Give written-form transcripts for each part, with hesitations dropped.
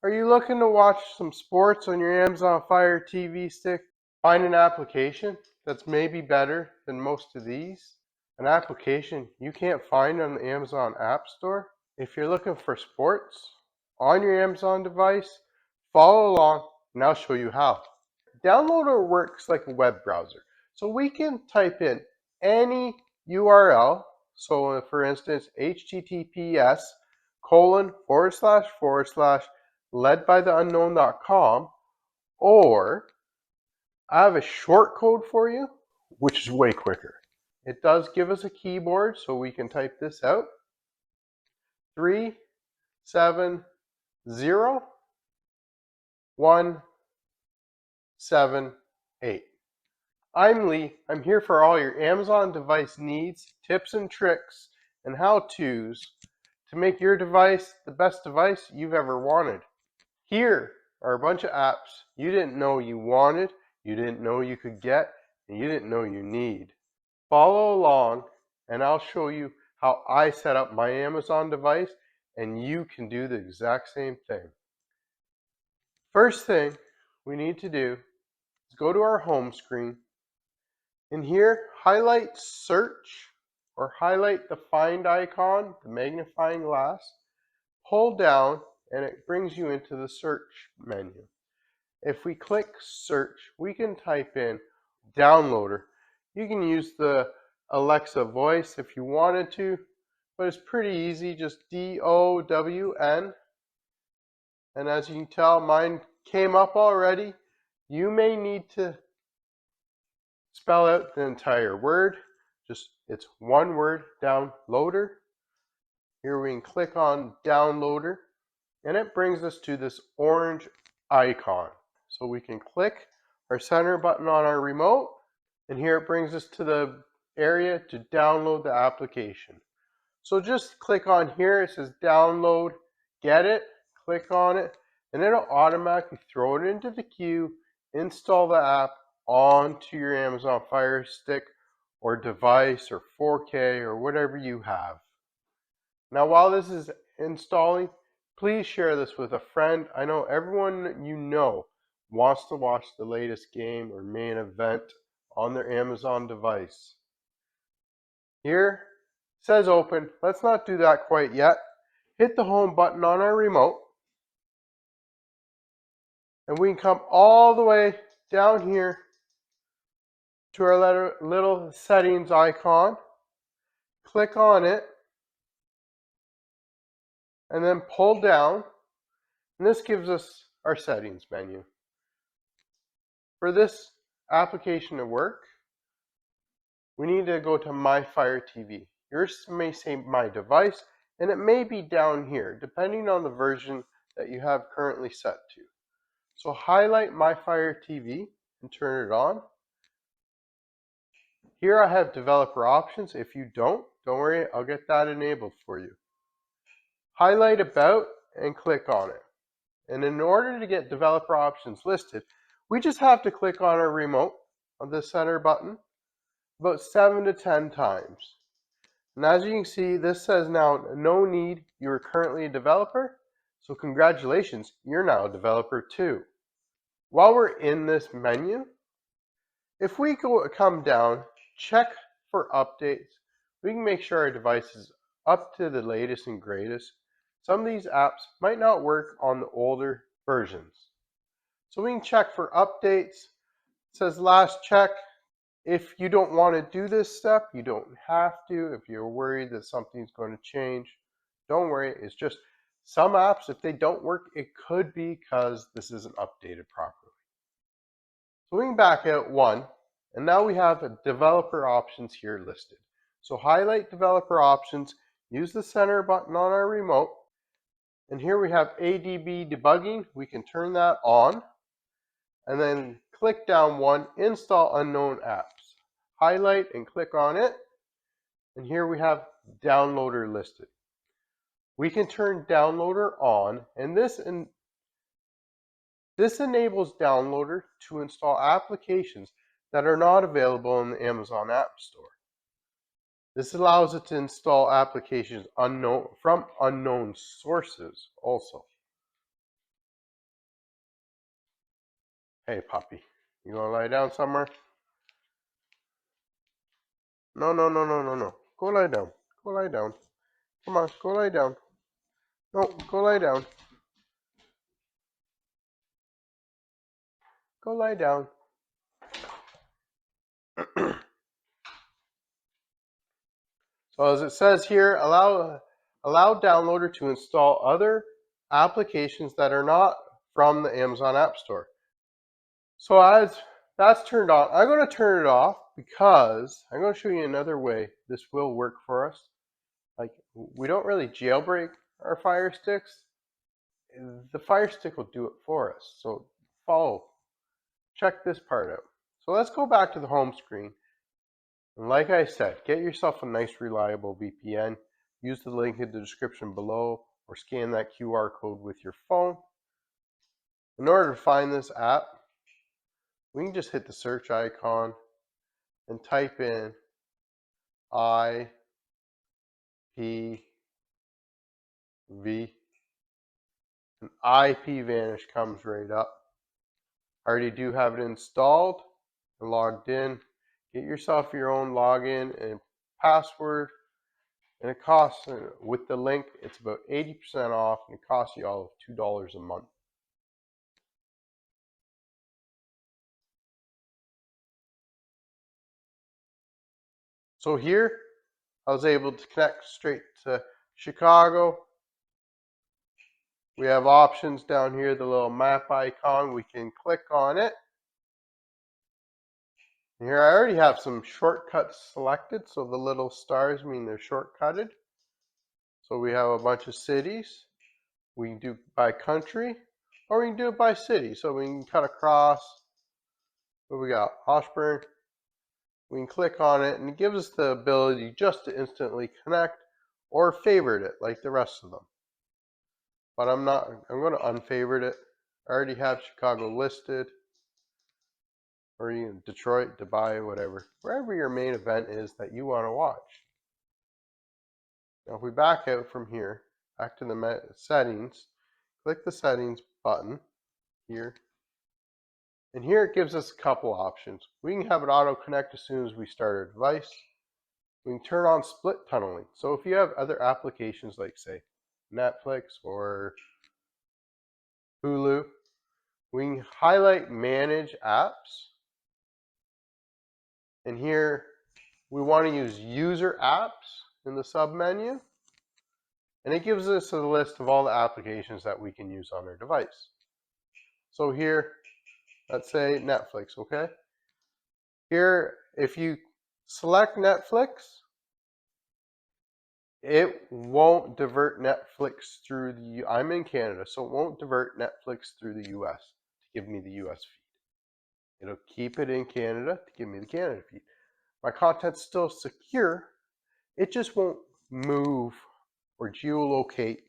Are you looking to watch some sports on your Amazon Fire TV stick? Find an application that's maybe better than most of these? An application you can't find on the Amazon App Store? If you're looking for sports on your Amazon device, follow along and I'll show you how. Downloader works like a web browser. So we can type in any URL. So for instance, https://ledbytheunknown.com, or I have a short code for you, which is way quicker. It does give us a keyboard, so we can type this out. 370178. I'm Lee. I'm here for all your Amazon device needs, tips and tricks, and how-tos to make your device the best device you've ever wanted. Here are a bunch of apps you didn't know you wanted, you didn't know you could get, and you didn't know you need. Follow along and I'll show you how I set up my Amazon device, and you can do the exact same thing. First thing we need to do is go to our home screen, and here highlight search, or highlight the find icon, the magnifying glass, pull down and it brings you into the search menu. If we click search, we can type in downloader. You can use the Alexa voice if you wanted to, but it's pretty easy, just DOWN. And as you can tell, mine came up already. You may need to spell out the entire word. It's one word, downloader. Here we can click on downloader, and it brings us to this orange icon. So we can click our center button on our remote, and here it brings us to the area to download the application. So just click on here, it says download, get it, click on it, and it'll automatically throw it into the queue, install the app onto your Amazon Fire Stick or device or 4K or whatever you have. Now while this is installing, please share this with a friend. I know everyone you know wants to watch the latest game or main event on their Amazon device. Here it says open. Let's not do that quite yet. Hit the home button on our remote, and we can come all the way down here to our little settings icon. Click on it and then pull down, and this gives us our settings menu. For this application to work, we need to go to My Fire TV. Yours may say My Device, and it may be down here, depending on the version that you have currently set to. So highlight My Fire TV and turn it on. Here I have developer options. If you don't worry, I'll get that enabled for you. Highlight About and click on it. And in order to get developer options listed, we just have to click on our remote on the center button about 7 to 10 times. And as you can see, this says now, no need, you are currently a developer. So congratulations, you're now a developer too. While we're in this menu, if we come down, check for updates, we can make sure our device is up to the latest and greatest. Some of these apps might not work on the older versions. So we can check for updates. It says last check. If you don't want to do this step, you don't have to. If you're worried that something's going to change, don't worry. It's just some apps, if they don't work, it could be because this isn't updated properly. So we can back out one, and now we have developer options here listed. So highlight developer options, use the center button on our remote, and here we have ADB debugging. We can turn that on, and then click down one, install unknown apps. Highlight and click on it, and here we have downloader listed. We can turn downloader on, and this enables downloader to install applications that are not available in the Amazon App Store. This allows it to install applications from unknown sources also. Hey, puppy. You gonna lie down somewhere? No, no, no, no, no, no. Go lie down. Go lie down. Come on, go lie down. No, go lie down. Go lie down. So as it says here, allow downloader to install other applications that are not from the Amazon App Store. So as that's turned on, I'm going to turn it off because I'm going to show you another way this will work for us. Like, we don't really jailbreak our Fire Sticks. The Fire Stick will do it for us. So check this part out. So let's go back to the home screen. And like I said, get yourself a nice reliable VPN. Use the link in the description below or scan that QR code with your phone. In order to find this app, we can just hit the search icon and type in IPv, and IPVanish comes right up. I already do have it installed and logged in. Get yourself your own login and password, and it costs, with the link, it's about 80% off, and it costs you all of $2 a month. So here, I was able to connect straight to Chicago. We have options down here, the little map icon. We can click on it. Here I already have some shortcuts selected, so the little stars mean they're shortcutted. So we have a bunch of cities. We can do by country, or we can do it by city. So we can cut across. What we got? Washburn. We can click on it, and it gives us the ability just to instantly connect or favorite it like the rest of them. But I'm going to unfavorite it. I already have Chicago listed, or even Detroit, Dubai, whatever. Wherever your main event is that you want to watch. Now if we back out from here, back to the settings, click the settings button here. And here it gives us a couple options. We can have it auto connect as soon as we start our device. We can turn on split tunneling. So if you have other applications like, say, Netflix or Hulu, we can highlight manage apps. And here we want to use user apps in the sub menu. And it gives us a list of all the applications that we can use on our device. So here, let's say Netflix, okay? Here, if you select Netflix, it won't divert Netflix through I'm in Canada, so it won't divert Netflix through the US to give me the US feed. It'll keep it in Canada to give me the Canada feed. My content's still secure. It just won't move or geolocate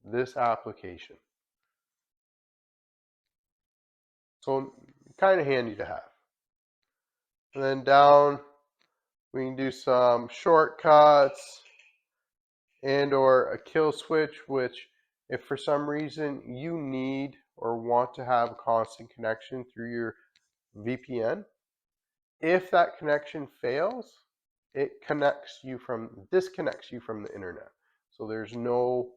this application. So kind of handy to have. And then down, we can do some shortcuts and or a kill switch, which if for some reason you need or want to have a constant connection through your VPN, if that connection fails, it disconnects you from the internet. So there's no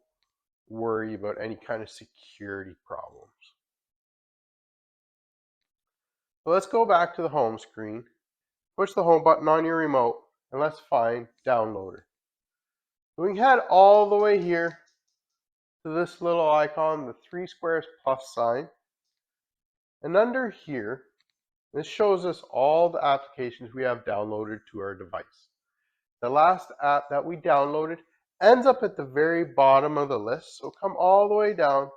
worry about any kind of security problems. So let's go back to the home screen. Push the home button on your remote, and let's find Downloader. So we can head all the way here to this little icon, the 3 squares plus sign. And under here, this shows us all the applications we have downloaded to our device. The last app that we downloaded ends up at the very bottom of the list. So come all the way down,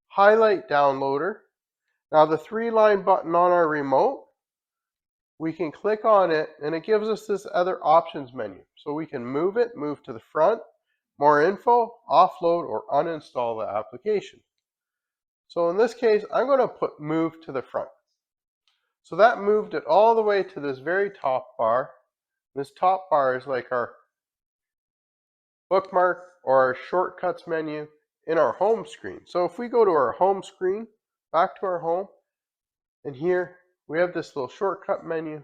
highlight Downloader. Now the 3-line button on our remote, we can click on it and it gives us this other options menu. So we can move to the front, more info, offload, or uninstall the application. So in this case, I'm going to put move to the front. So that moved it all the way to this very top bar. This top bar is like our bookmark, or our shortcuts menu in our home screen. So if we go to our home screen, back to our home, and here we have this little shortcut menu,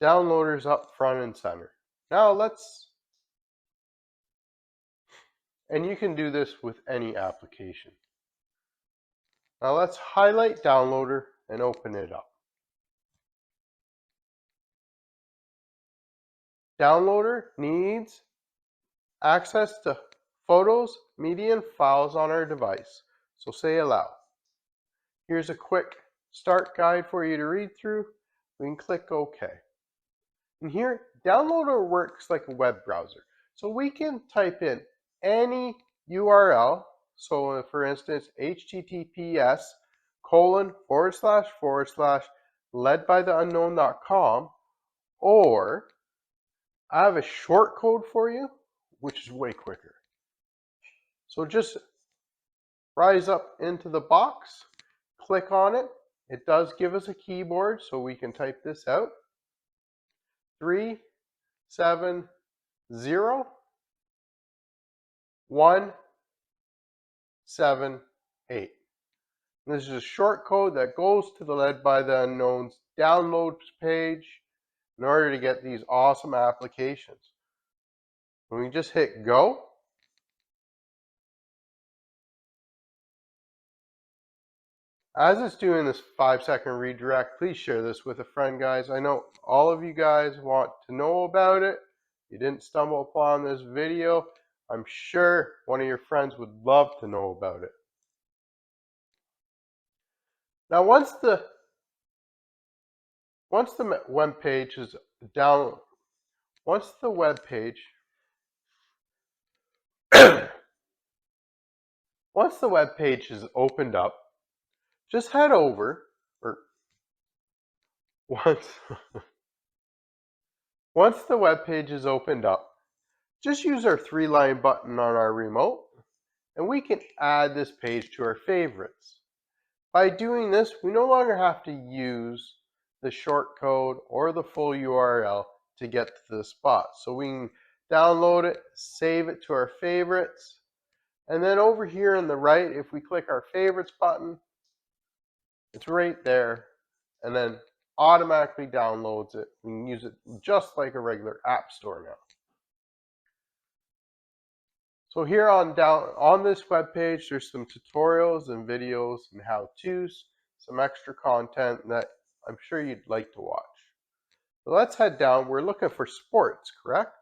downloaders up front and center. Now and you can do this with any application. Now let's highlight downloader and open it up. Downloader needs access to photos, media, and files on our device. So say allow. Here's a quick start guide for you to read through. We can click OK. And here, Downloader works like a web browser. So we can type in any URL. So for instance, https://ledbytheunknown.com, or I have a short code for you, which is way quicker. So just rise up into the box, click on it. It does give us a keyboard, so we can type this out. 370178. This is a short code that goes to the Led by the Unknown's downloads page in order to get these awesome applications. When we just hit go, as it's doing this 5-second redirect, please share this with a friend, guys. I know all of you guys want to know about it. You didn't stumble upon this video. I'm sure one of your friends would love to know about it. Now, once the web page is down, once the web page once the web page is opened up, just head over, or once the web page is opened up, just use our 3-line button on our remote, and we can add this page to our favorites. By doing this, we no longer have to use the short code or the full URL to get to the spot. So we can download it, save it to our favorites, and then over here on the right, if we click our favorites button, it's right there, and then automatically downloads it. We can use it just like a regular app store now. So here on this web page, there's some tutorials and videos and how-tos, some extra content that I'm sure you'd like to watch. So let's head down. We're looking for sports, correct?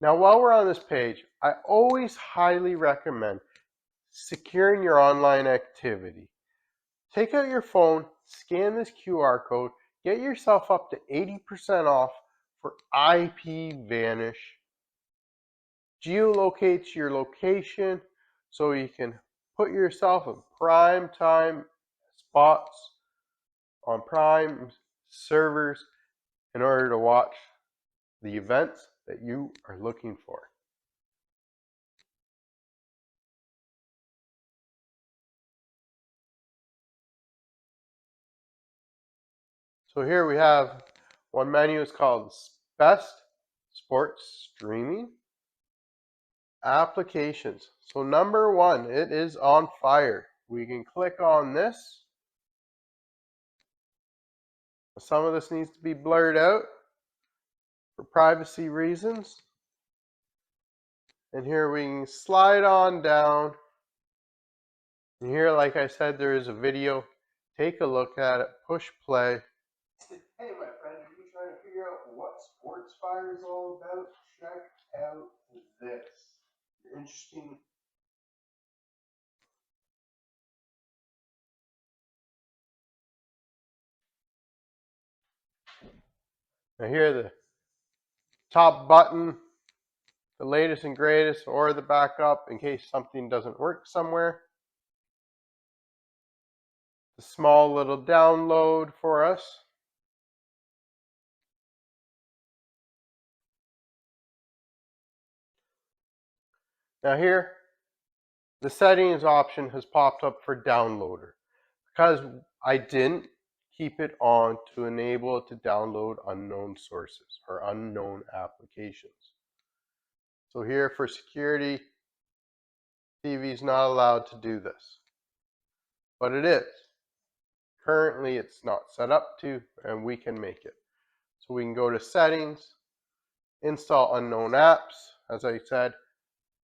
Now, while we're on this page, I always highly recommend securing your online activity. Take out your phone, scan this QR code, get yourself up to 80% off for IP Vanish. Geolocates your location so you can put yourself in prime time spots on prime servers in order to watch the events that you are looking for. So here we have one menu is called Best Sports Streaming Applications. So number one, it is on fire. We can click on this. Some of this needs to be blurred out for privacy reasons. And here we can slide on down. And here, like I said, there is a video. Take a look at it, push play. Hey, my friend, are you trying to figure out what Sports Fire is all about? Check out this. Interesting. Now here, the top button, the latest and greatest, or the backup in case something doesn't work somewhere. The small little download for us. Now here, the settings option has popped up for downloader because I didn't keep it on to enable it to download unknown sources or unknown applications. So here for security, TV is not allowed to do this, but it is. Currently, it's not set up to, and we can make it. So we can go to settings, install unknown apps. As I said,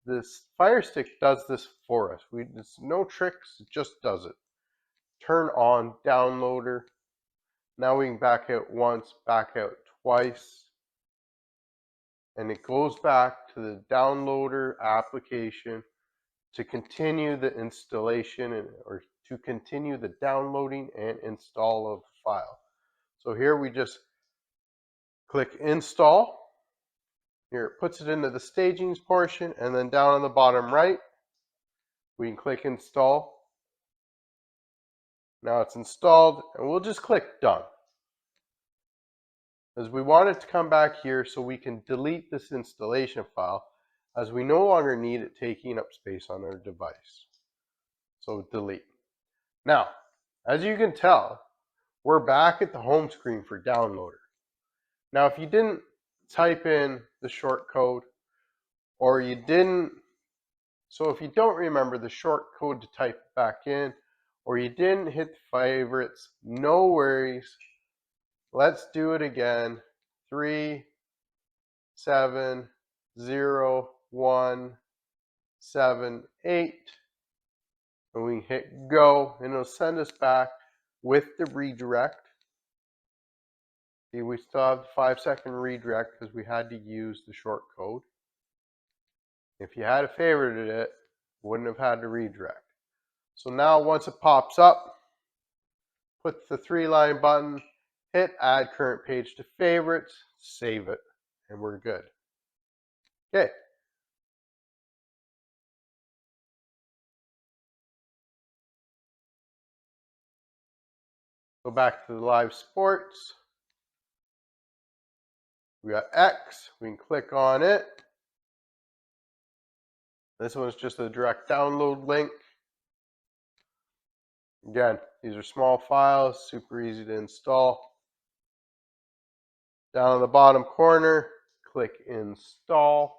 this Firestick does this for us. It's no tricks, it just does it. Turn on downloader. Now we can back out once, back out twice, and it goes back to the downloader application to continue the installation or to continue the downloading and install of the file. So here we just click install. Here it puts it into the stagings portion, and then down on the bottom right, we can click install. Now it's installed, and we'll just click done. As we want it to come back here so we can delete this installation file, as we no longer need it taking up space on our device. So delete. Now, as you can tell, we're back at the home screen for downloader. Now, if you didn't type in the short code, or you didn't, so if you don't remember the short code to type back in, or you didn't hit the favorites, no worries. Let's do it again. 3 7 0 1 7 8, and we hit go, and it'll send us back with the redirect. See, we still have the 5-second redirect because we had to use the short code. If you had favorited it, wouldn't have had to redirect. So now once it pops up, put the 3-line button, hit add current page to favorites, save it, and we're good. Okay. Go back to the live sports. We got X, we can click on it. This one's just a direct download link. Again, these are small files, super easy to install. Down in the bottom corner, click install.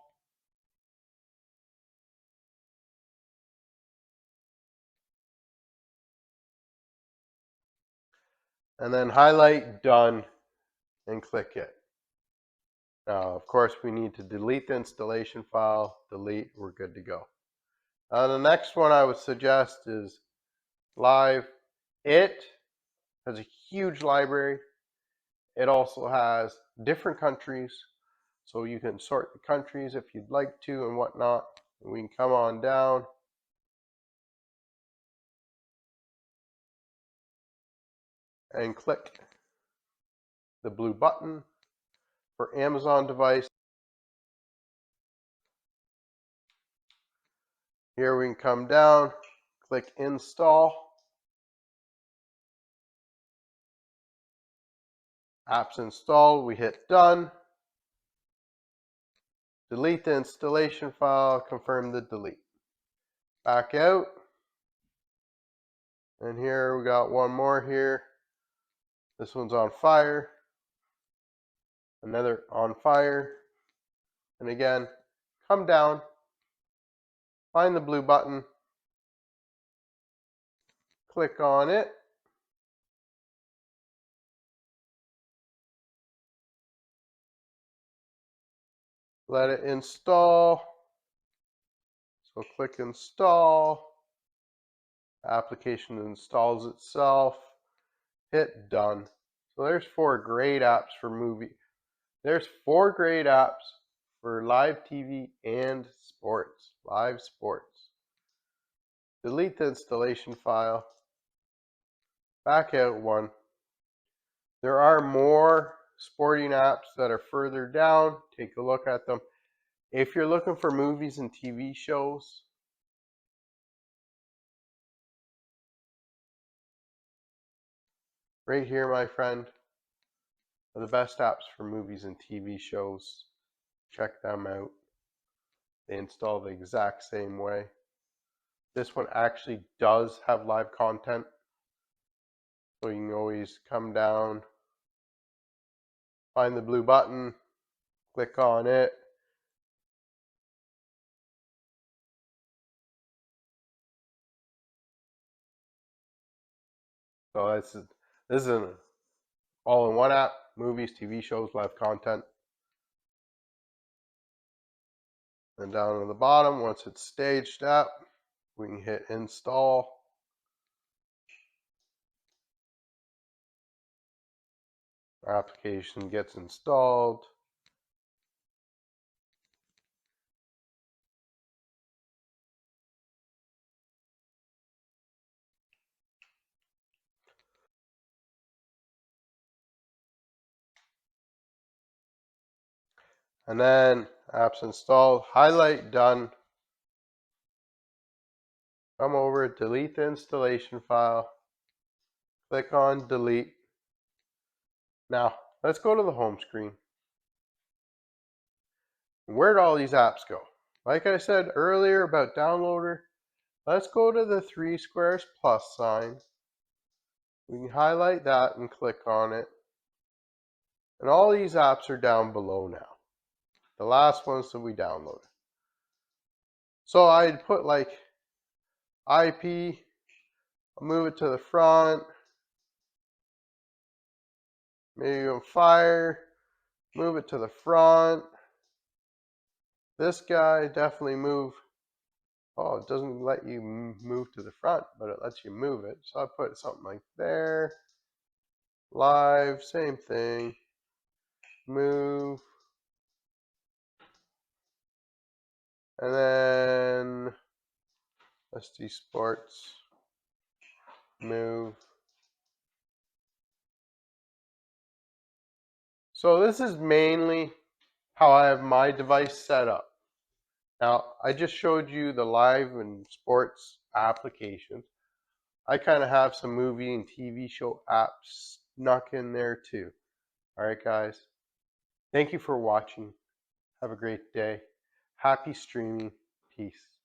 And then highlight done and click it. Now, of course, we need to delete the installation file. Delete, we're good to go. The next one I would suggest is Live. It has a huge library. It also has different countries, so you can sort the countries if you'd like to and whatnot. We can come on down. And click the blue button for Amazon device. Here we can come down, click install. Apps installed, we hit done. Delete the installation file, confirm the delete. Back out. And here we got one more here. This one's on fire. Another on fire. And again, come down, find the blue button, click on it. Let it install. So click install. Application installs itself. Hit done. So there's 4 great apps for movie. There's 4 great apps for live TV and sports, live sports. Delete the installation file. Back out one. There are more sporting apps that are further down. Take a look at them. If you're looking for movies and TV shows, right here, my friend, are the best apps for movies and TV shows. Check them out. They install the exact same way. This one actually does have live content. So you can always come down, find the blue button, click on it, So this is an all-in-one app: movies, TV shows, live content. And down at the bottom, once it's staged up, we can hit install. Our application gets installed. And then apps installed, highlight done. Come over, delete the installation file. Click on delete. Now, let's go to the home screen. Where'd all these apps go? Like I said earlier about Downloader, let's go to the 3 squares plus sign. We can highlight that and click on it. And all these apps are down below now. The last ones that we downloaded. So I'd put like IP, I'll move it to the front, maybe on fire, move it to the front. This guy definitely move. Oh, it doesn't let you move to the front, but it lets you move it. So I put something like there. Live, same thing. Move. And then let's do sports. Move. So this is mainly how I have my device set up. Now, I just showed you the live and sports applications. I kind of have some movie and TV show apps snuck in there too. All right, guys. Thank you for watching. Have a great day. Happy streaming. Peace.